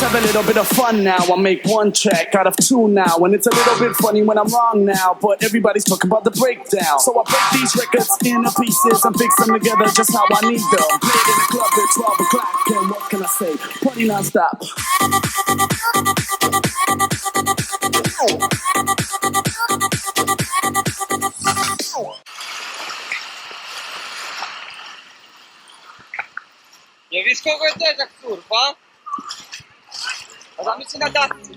Let's have a little bit of fun now. I make one track out of two now, and it's a little bit funny when I'm wrong now, but everybody's talking about the breakdown. So I break these records into pieces and fix them together just how I need them. Played in the club at 12 o'clock, and what can I say? Party non-stop. Nie wiesz kogo jest jak kurwa? A zamisli na dachce.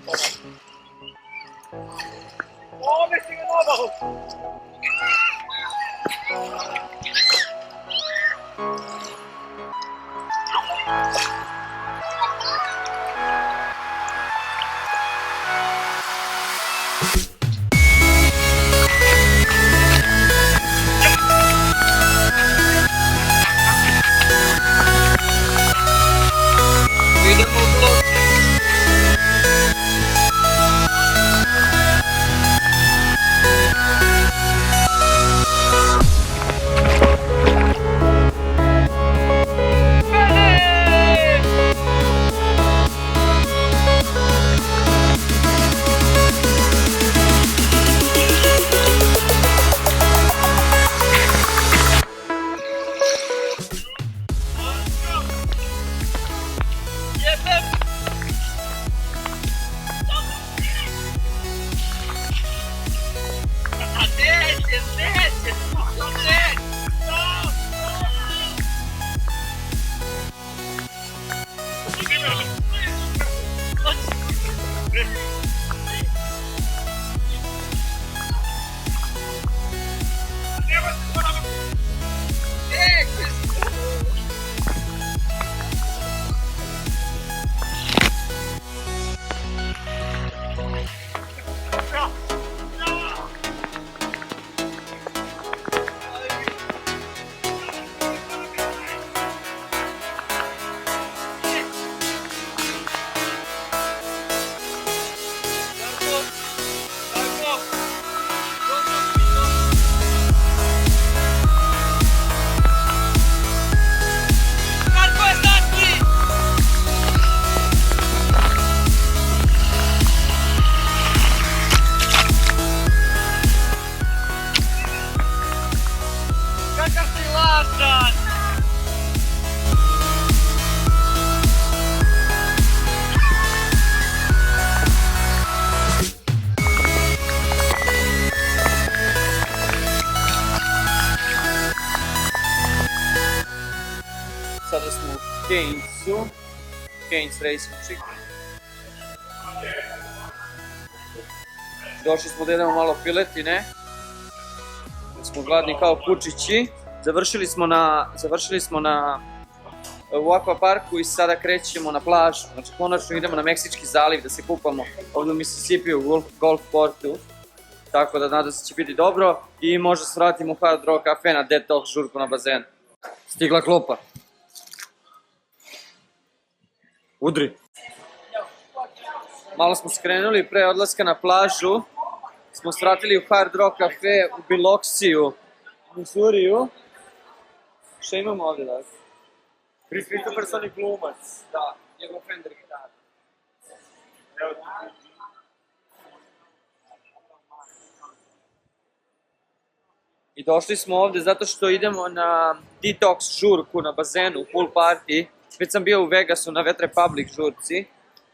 O, myśli na nowo! Sada smo u Keynesu, Keynes Racing Chick. Došli smo da jedemo malo piletine. Smo gladni kao kučići. Završili smo u Aqua parku i sada krećemo na plažu. Znači konačno idemo na Meksički zaliv da se kupamo ovdje u Mississippi u golf portu. Tako da nadam se će biti dobro i možda se vratimo u Hard Rock Cafe na detox žurku na bazenu. Stigla klopa. Udri. Malo smo skrenuli pre odlaska na plažu. Smo svratili u Hard Rock Cafe u Biloxiju, Missouriju. Šta imamo ovdje dakle? Christophersoni glumac. Da, njegov Fender gitara. I došli smo ovdje zato što idemo na detox žurku na bazenu, pool party. Već sam bio u Vegasu na Wet Republic žurci,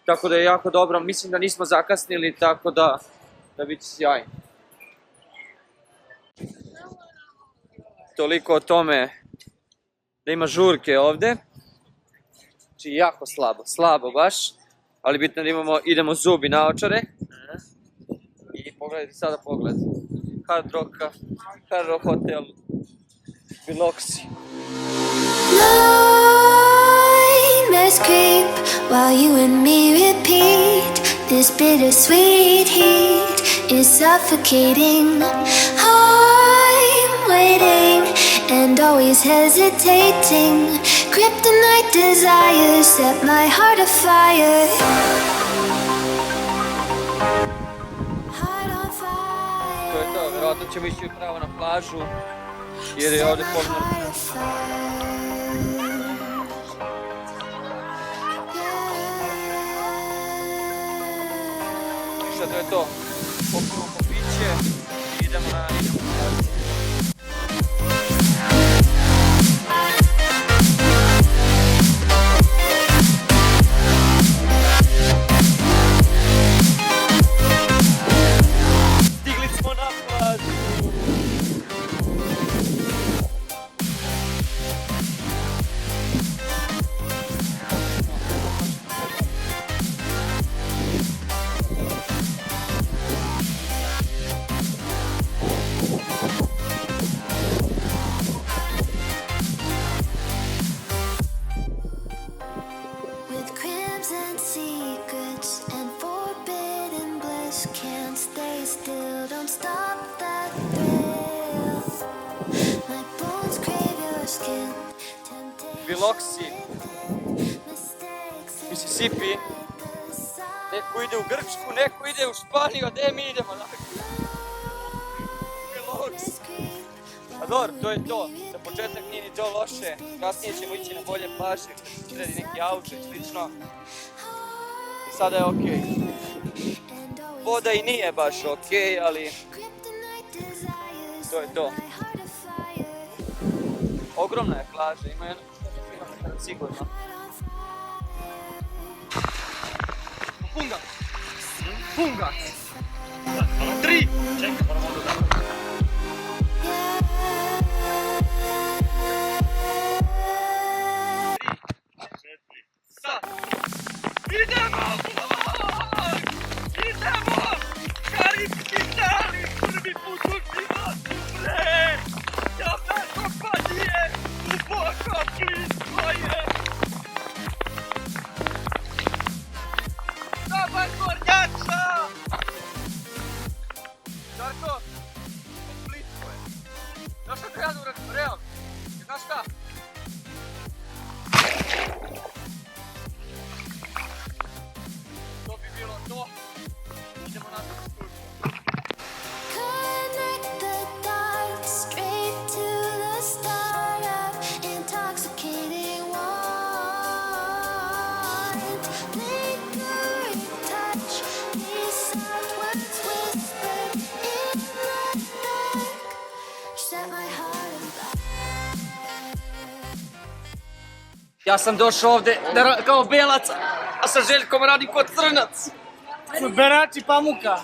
tako da je jako dobro. Mislim da nismo zakasnili, tako da bit će sjajno. Toliko o tome da ima žurke ovdje. Znači jako slabo baš. Ali bitno da idemo zubi naočare. I pogledajte sada pogled. Hard Rock Hotel Biloxi. Nightmares creep while you and me repeat. This bittersweet heat is suffocating. I'm waiting and always hesitating. Kryptonite desires set my heart afire. To je to, vjerojatno ćemo ići pravo na plažu jer je ovdje pomno. to je to. Popijemo po piće i idemo na plažu. Stigli smo na plažu. With crimson secrets and forbidden bliss, can't stay still, don't stop that thrill. My bones crave your skin, temptation Biloxi, mistakes and Mississippi. desire. Neko ide u Grčku, neko ide u Španiju, a gdje mi idemo? Biloxi. A dobro, to je to. Za početak nije ni to loše. Kasnije ćemo ići na bolje plaže, kad se sredi neki auto i slično. I sada je okej. Voda i nije baš okej, ali to je to. Ogromna je plaža, ima jedno sigurno. Punga! Punga! 3! Čekaj, moramo dodati. Idemo! Idemo! Karibski zaliv, prvi put u životu, bre! Jako pa nije, duboko blisko je! Dobar kornjača! Darko, blisko je. Znaš šta treba da uradim? Realno. Znaš šta? To bi bilo to. Idemo nazad u studio. Connect the dots straight to the start of intoxicating want. Lingering touch, these soft words whispered in the dark. Set my heart afire. Ja sam došao ovdje kao belac, a sa Željkom radim kod crnac. Berači pamuka!